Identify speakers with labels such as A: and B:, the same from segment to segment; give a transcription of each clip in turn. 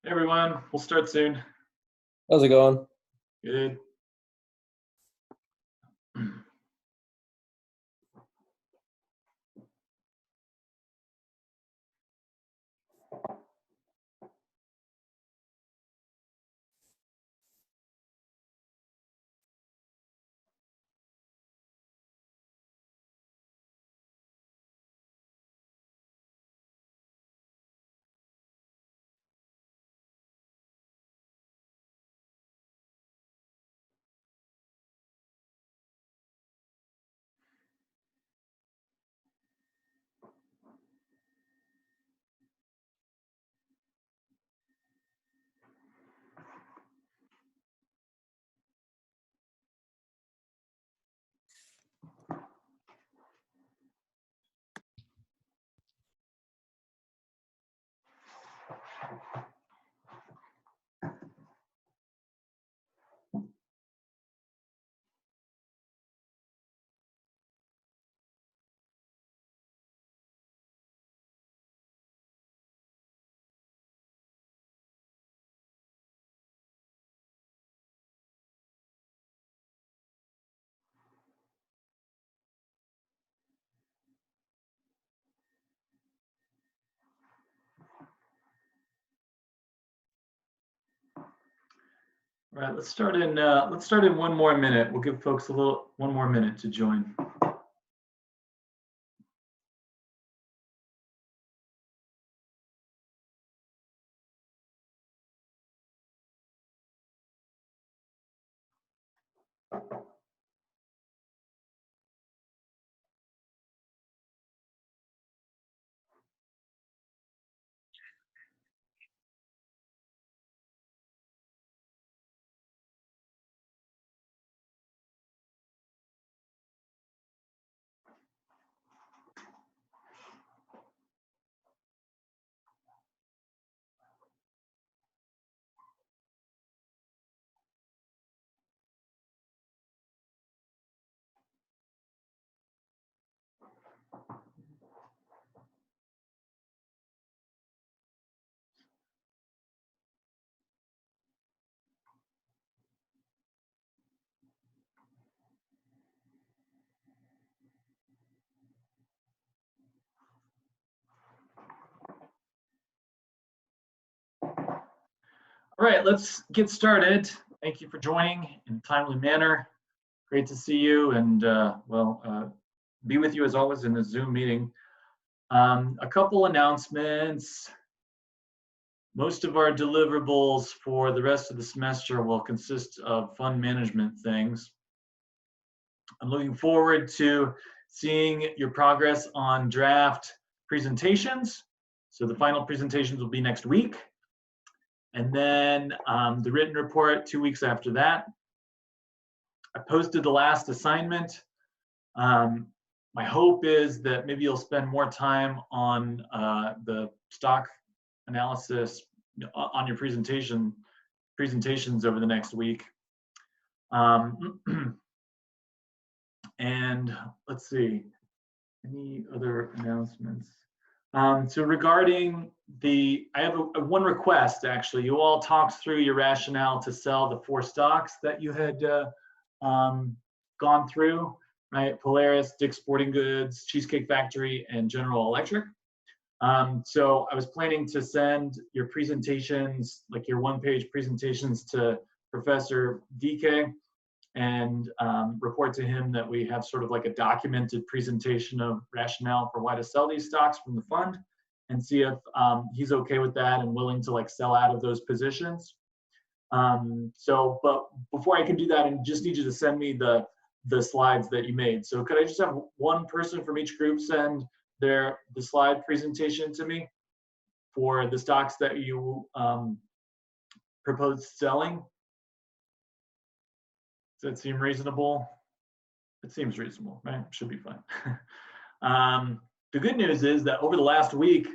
A: Hey everyone, we'll start soon.
B: How's it going?
A: Good. All right, let's start in 1 more minute. We'll give folks one more minute to join. All right, let's get started. Thank you for joining in a timely manner. Great to see you and be with you as always in the Zoom meeting. A couple announcements. Most of our deliverables for the rest of the semester will consist of fund management things. I'm looking forward to seeing your progress on draft presentations. So the final presentations will be next week. And then the written report 2 weeks after that. I posted the last assignment. My hope is that maybe you'll spend more time on the stock analysis on your presentations over the next week. And let's see, any other announcements? So regarding I have one request actually. You all talked through your rationale to sell the 4 stocks that you had gone through, right? Polaris, Dick's Sporting Goods, Cheesecake Factory, and General Electric. So I was planning to send your presentations, like your 1-page presentations, to Professor DK and report to him that we have sort of like a documented presentation of rationale for why to sell these stocks from the fund, and see if he's okay with that and willing to like sell out of those positions. But before I can do that, I just need you to send me the slides that you made. So could I just have one person from each group send the slide presentation to me for the stocks that you proposed selling? Does that seem reasonable? It seems reasonable, right? Should be fine. The good news is that over the last week,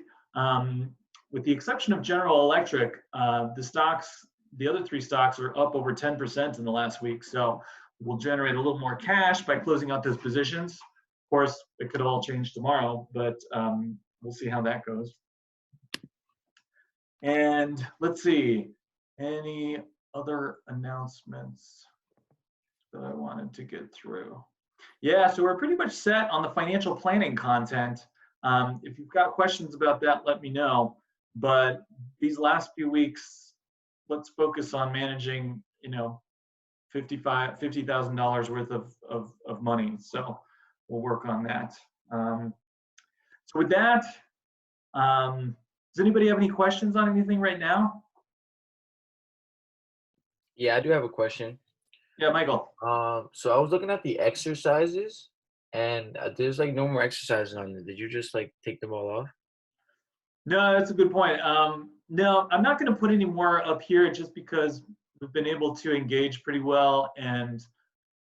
A: with the exception of General Electric, the other 3 stocks are up over 10% in the last week. So we'll generate a little more cash by closing out those positions. Of course, it could all change tomorrow, but we'll see how that goes. And let's see, any other announcements that I wanted to get through? Yeah, so we're pretty much set on the financial planning content. If you've got questions about that, let me know. But these last few weeks, let's focus on managing, $50,000 worth of money. So we'll work on that. So with that, does anybody have any questions on anything right now?
C: Yeah, I do have a question.
A: Yeah, Michael.
C: So I was looking at the exercises, and there's like no more exercises on there. Did you just like take them all off?
A: No, that's a good point. No, I'm not going to put any more up here just because we've been able to engage pretty well, and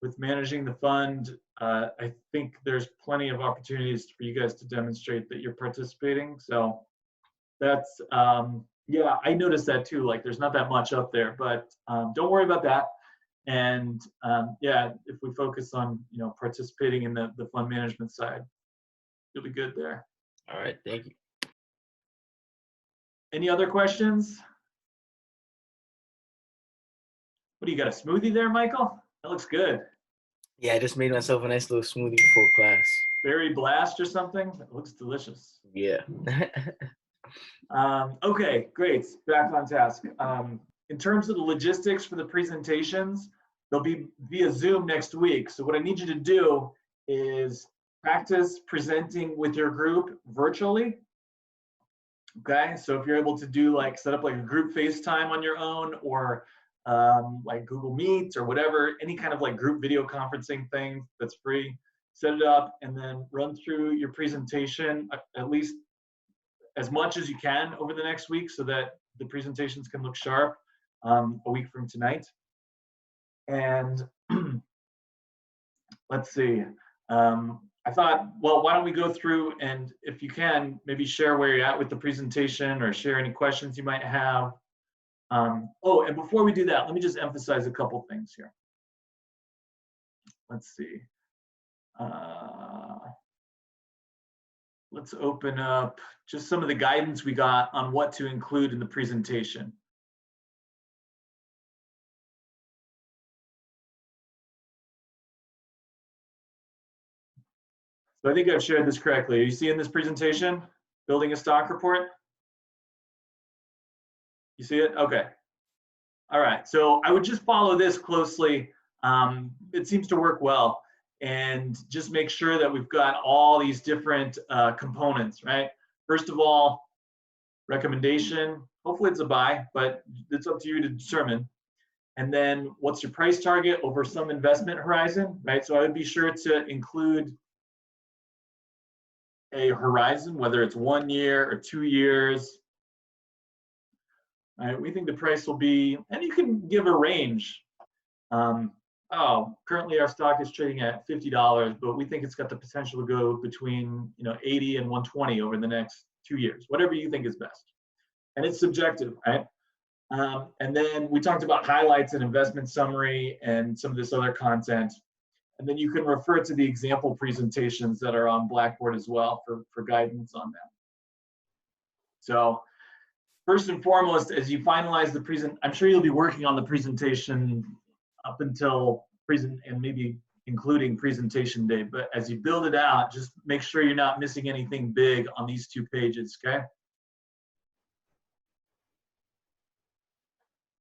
A: with managing the fund, I think there's plenty of opportunities for you guys to demonstrate that you're participating. So that's, yeah, I noticed that too. Like there's not that much up there, but don't worry about that. And yeah, if we focus on, participating in the fund management side, you'll be good there.
C: All right, thank you.
A: Any other questions? What do you got, a smoothie there, Michael? That looks good.
C: Yeah, I just made myself a nice little smoothie before class.
A: Berry blast or something? It looks delicious.
C: Yeah.
A: Okay, great. Back on task. In terms of the logistics for the presentations, they'll be via Zoom next week. So what I need you to do is practice presenting with your group virtually. Okay, so if you're able to do like set up like a group FaceTime on your own, or like Google Meet or whatever, any kind of like group video conferencing thing that's free, set it up and then run through your presentation at least as much as you can over the next week so that the presentations can look sharp a week from tonight. And let's see. I thought, well, why don't we go through and if you can, maybe share where you're at with the presentation or share any questions you might have. Oh, and before we do that, let me just emphasize a couple things here. Let's see. Let's open up just some of the guidance we got on what to include in the presentation. So I think I've shared this correctly. Are you seeing this presentation? Building a stock report? You see it? Okay. All right. So I would just follow this closely. It seems to work well. And just make sure that we've got all these different components, right? First of all, recommendation. Hopefully it's a buy, but it's up to you to determine. And then what's your price target over some investment horizon, right? So I would be sure to include a horizon, whether it's 1 year or 2 years. All right, we think the price will be, and you can give a range. Currently our stock is trading at $50, but we think it's got the potential to go between 80 and 120 over the next 2 years, whatever you think is best. And it's subjective, right? And then we talked about highlights and investment summary and some of this other content. And then you can refer to the example presentations that are on Blackboard as well for guidance on that. So first and foremost, as you finalize the present, I'm sure you'll be working on the presentation up until present and maybe including presentation day. But as you build it out, just make sure you're not missing anything big on these 2 pages, okay?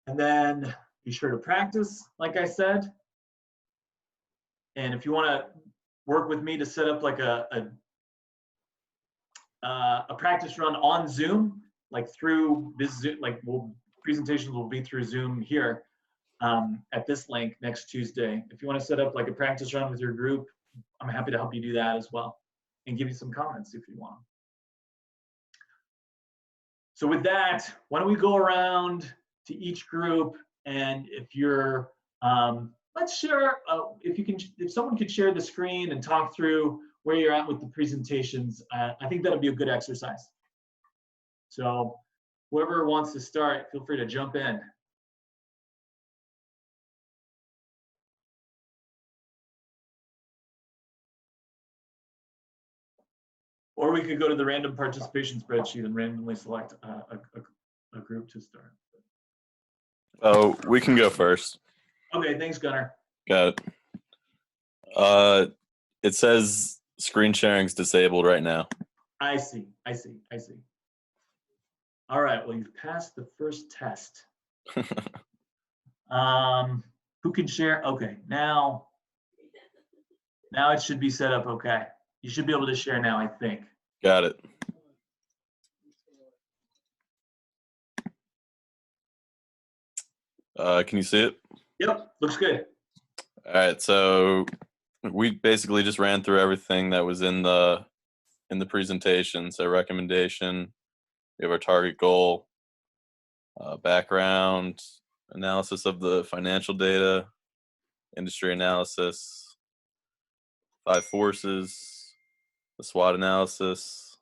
A: And then be sure to practice, like I said. And if you want to work with me to set up like a practice run on Zoom, like through this Zoom, like presentations will be through Zoom here at this link next Tuesday. If you want to set up like a practice run with your group, I'm happy to help you do that as well and give you some comments if you want. So with that, why don't we go around to each group, and if you're let's share, if someone could share the screen and talk through where you're at with the presentations, I think that'll be a good exercise. So whoever wants to start, feel free to jump in. Or we could go to the random participation spreadsheet and randomly select a group to start.
D: Oh, we can go first.
A: Okay, thanks, Gunnar.
D: Got it. It says screen sharing's disabled right now.
A: I see. All right, well, you've passed the first test. Who can share? Okay, now it should be set up okay. You should be able to share now, I think.
D: Got it. Can you see it?
A: Yep, looks good.
D: All right, so we basically just ran through everything that was in the presentation. So recommendation, we have our target goal, background, analysis of the financial data, industry analysis, 5 forces, the SWOT analysis,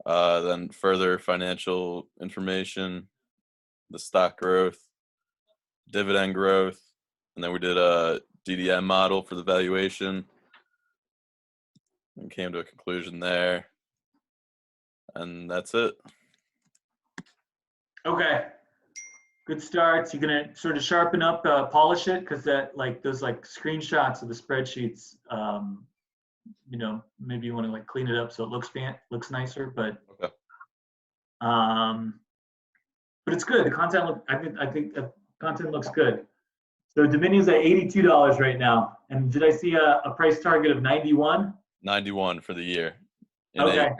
D: then further financial information, the stock growth, dividend growth, and then we did a DDM model for the valuation and came to a conclusion there. And that's it.
A: Okay, good starts. You're gonna sort of sharpen up, polish it, because that those screenshots of the spreadsheets, maybe you want to clean it up so it looks nicer, but
D: Okay.
A: but it's good. The content I think the content looks good. So Dominion's at $82 right now, and did I see a price target of 91?
D: 91 for the year.
A: Okay,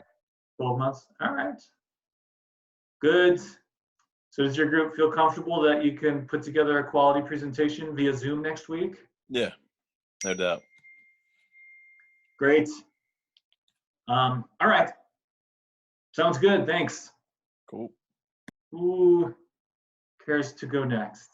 A: 12 months. All right, good. So does your group feel comfortable that you can put together a quality presentation via Zoom next week?
D: Yeah, no doubt.
A: Great. All right. Sounds good. Thanks.
D: Cool.
A: Who cares to go next?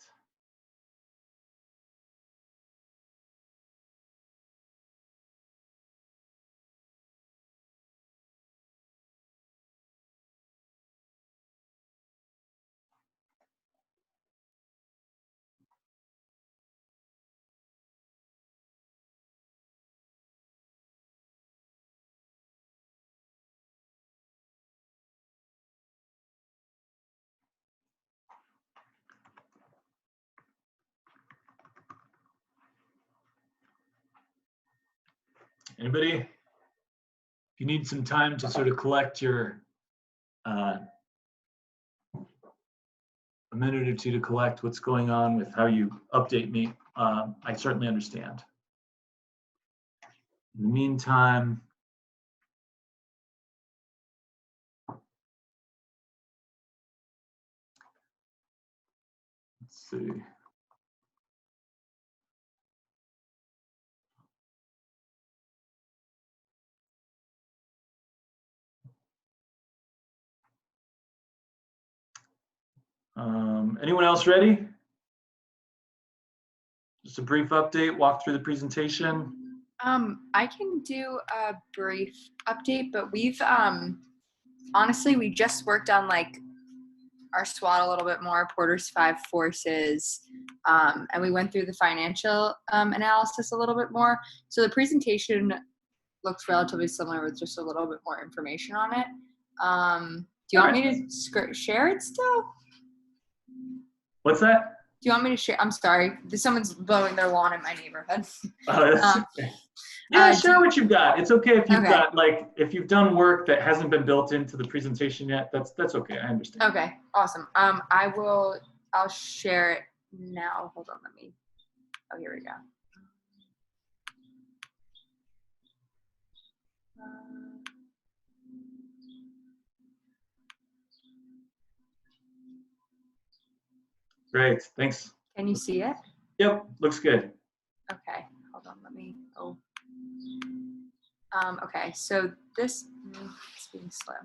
A: Anybody? If you need some time to sort of collect your, a minute or two to collect what's going on with how you update me, I certainly understand. In the meantime, let's see. Anyone else ready? Just a brief update, walk through the presentation.
E: I can do a brief update, but we've honestly, we just worked on our SWOT a little bit more, Porter's 5 forces, and we went through the financial analysis a little bit more. So the presentation looks relatively similar with just a little bit more information on it. Do you want me to share it still?
A: What's that?
E: Do you want me to share? I'm sorry, someone's blowing their lawn in my neighborhood.
A: Oh, that's okay. Yeah, share what you've got. It's okay if you've got if you've done work that hasn't been built into the presentation yet. That's okay. I understand.
E: Okay, awesome. I'll share it now. Hold on, oh, here we go.
A: Great, thanks.
E: Can you see it?
A: Yep, looks good.
E: Okay, hold on, okay, so this, it's being slow.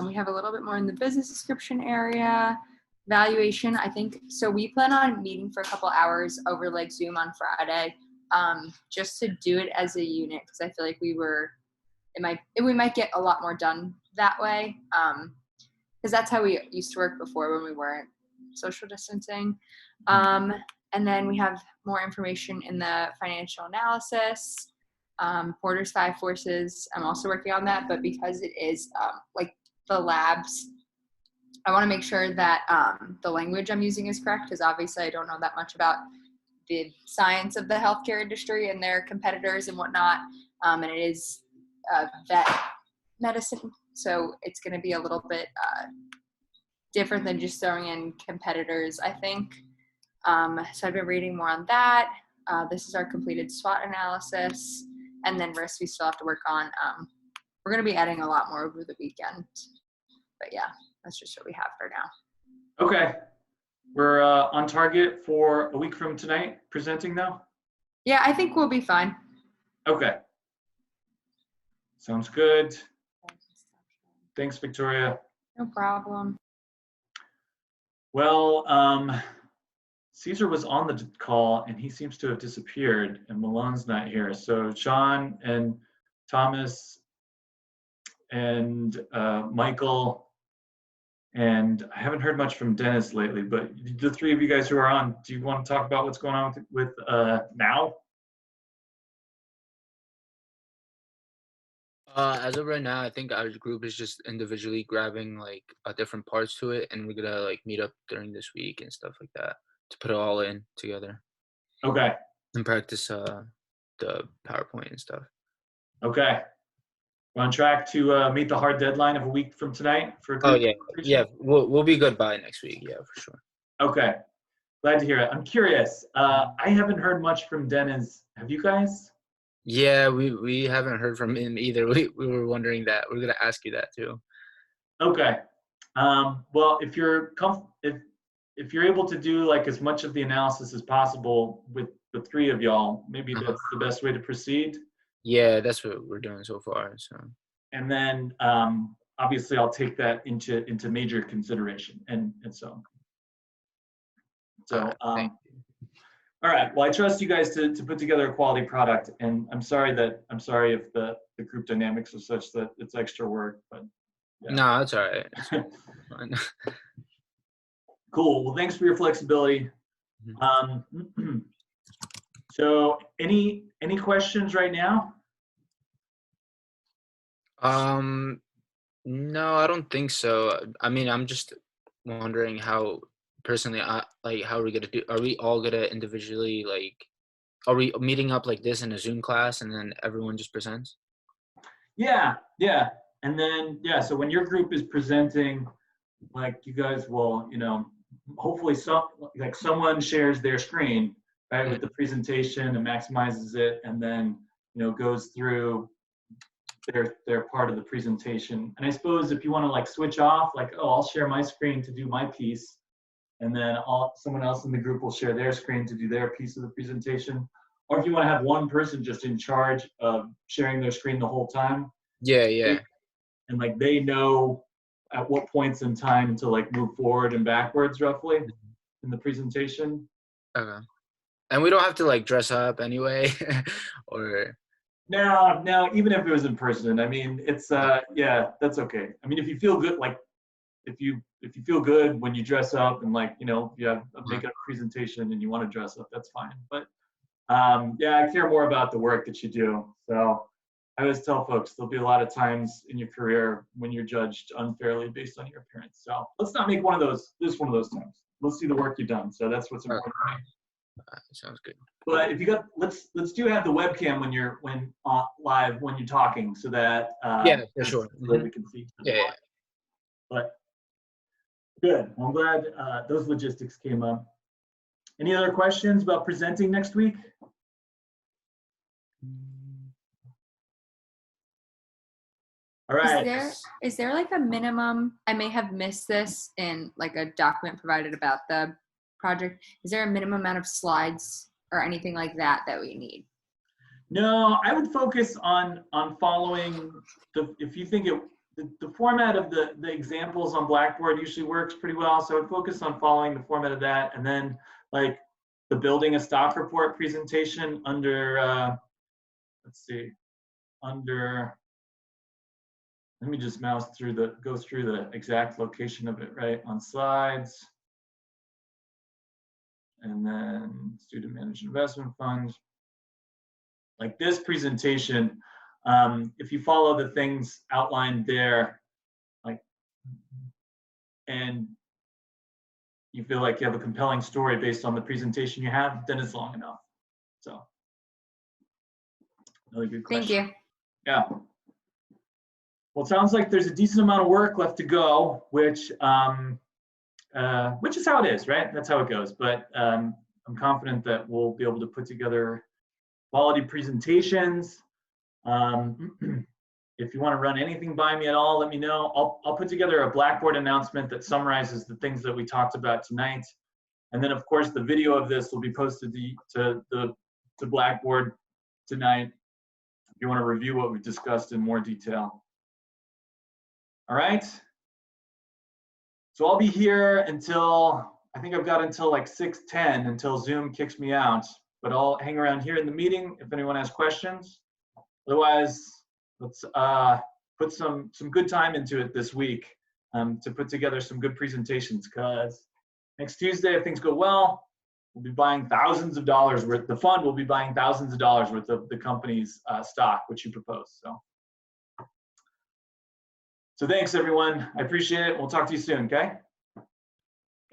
E: We have a little bit more in the business description area. Valuation, I think, so we plan on meeting for a couple hours over Zoom on Friday, just to do it as a unit, because I feel like we might get a lot more done that way, because that's how we used to work before when we weren't social distancing. And then we have more information in the financial analysis, Porter's 5 forces. I'm also working on that, but because it is the labs I want to make sure that the language I'm using is correct, because obviously I don't know that much about the science of the healthcare industry and their competitors and whatnot. And it is vet medicine, so it's going to be a little bit different than just throwing in competitors, I think. So I've been reading more on that. This is our completed SWOT analysis, and then risk we still have to work on. We're going to be adding a lot more over the weekend, but yeah, that's just what we have for now.
A: Okay. We're on target for a week from tonight presenting though?
E: Yeah, I think we'll be fine.
A: Okay. Sounds good. Thanks, Victoria.
E: No problem.
A: Well, Caesar was on the call and he seems to have disappeared and Milan's not here. So Sean and Thomas and Michael, and I haven't heard much from Dennis lately, but the three of you guys who are on, do you want to talk about what's going on with now?
F: As of right now, I think our group is just individually grabbing like different parts to it, and we're gonna like meet up during this week and stuff like that to put it all in together
A: Okay.
F: and practice the PowerPoint and stuff.
A: Okay. We're on track to meet the hard deadline of a week from tonight for.
F: Oh yeah, we'll be good by next week. Yeah, for sure.
A: Okay. Glad to hear it. I'm curious. I haven't heard much from Dennis. Have you guys?
F: Yeah, we haven't heard from him either. We were wondering that. We're gonna ask you that too.
A: Okay. Well, if you're if you're able to do like as much of the analysis as possible with the three of y'all, maybe that's the best way to proceed.
F: Yeah, that's what we're doing so far. So.
A: And then obviously I'll take that into major consideration and so. So
F: Thank you.
A: all right. Well, I trust you guys to put together a quality product, and I'm sorry if the group dynamics are such that it's extra work, but yeah.
F: No, it's all right. It's fine.
A: Cool. Well, thanks for your flexibility. So any questions right now?
F: No, I don't think so. I mean, I'm just wondering how personally, like, how are we gonna do? Are we all gonna individually like? Are we meeting up like this in a Zoom class and then everyone just presents?
A: Yeah. And then, so when your group is presenting, like you guys will, hopefully someone shares their screen, right, with the presentation and maximizes it, and then, goes through their part of the presentation. And I suppose if you want to like switch off, like, oh, I'll share my screen to do my piece, and then someone else in the group will share their screen to do their piece of the presentation. Or if you want to have one person just in charge of sharing their screen the whole time.
F: Yeah.
A: And like they know at what points in time to like move forward and backwards roughly in the presentation.
F: Okay. And we don't have to like dress up anyway, or.
A: No, even if it was in person, I mean, it's that's okay. I mean, if you feel good, like if you feel good when you dress up and like, if you have a makeup presentation and you want to dress up, that's fine. But I care more about the work that you do. So I always tell folks there'll be a lot of times in your career when you're judged unfairly based on your appearance. So let's not make one of those times. Let's see the work you've done. So that's what's important.
F: Sounds good.
A: But if you got, let's do have the webcam when live when you're talking, so that
F: yeah, for sure.
A: We can see.
F: Yeah.
A: But good. I'm glad those logistics came up. Any other questions about presenting next week? All right.
E: Is there like a minimum? I may have missed this in like a document provided about the project. Is there a minimum amount of slides or anything like that we need?
A: No, I would focus on following if you think the format of the examples on Blackboard usually works pretty well. So I would focus on following the format of that, and then like the building a stock report presentation under let me just go through the exact location of it, right, on slides. And then student managed investment fund. Like this presentation, if you follow the things outlined there, like and you feel like you have a compelling story based on the presentation you have, then it's long enough. So, another good question.
E: Thank you.
A: Yeah. Well, it sounds like there's a decent amount of work left to go, which is how it is, right? That's how it goes. But I'm confident that we'll be able to put together quality presentations. If you want to run anything by me at all, let me know. I'll put together a Blackboard announcement that summarizes the things that we talked about tonight. And then, of course, the video of this will be posted to Blackboard tonight if you want to review what we've discussed in more detail. All right. So I'll be here until, I think I've got until like 6:10 until Zoom kicks me out. But I'll hang around here in the meeting if anyone has questions. Otherwise, let's put some good time into it this week to put together some good presentations, because next Tuesday, if things go well, we'll be buying thousands of dollars worth, the fund will be buying thousands of dollars worth of the company's stock, which you propose. So thanks, everyone. I appreciate it. We'll talk to you soon, okay?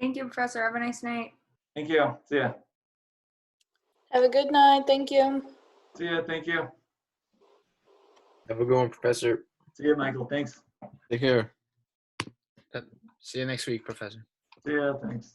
E: Thank you, Professor. Have a nice night.
A: Thank you. See ya.
G: Have a good night. Thank you.
A: See ya. Thank you.
C: Have a good one, Professor.
A: See ya, Michael. Thanks.
D: Take care.
F: See you next week, Professor.
A: See ya. Thanks.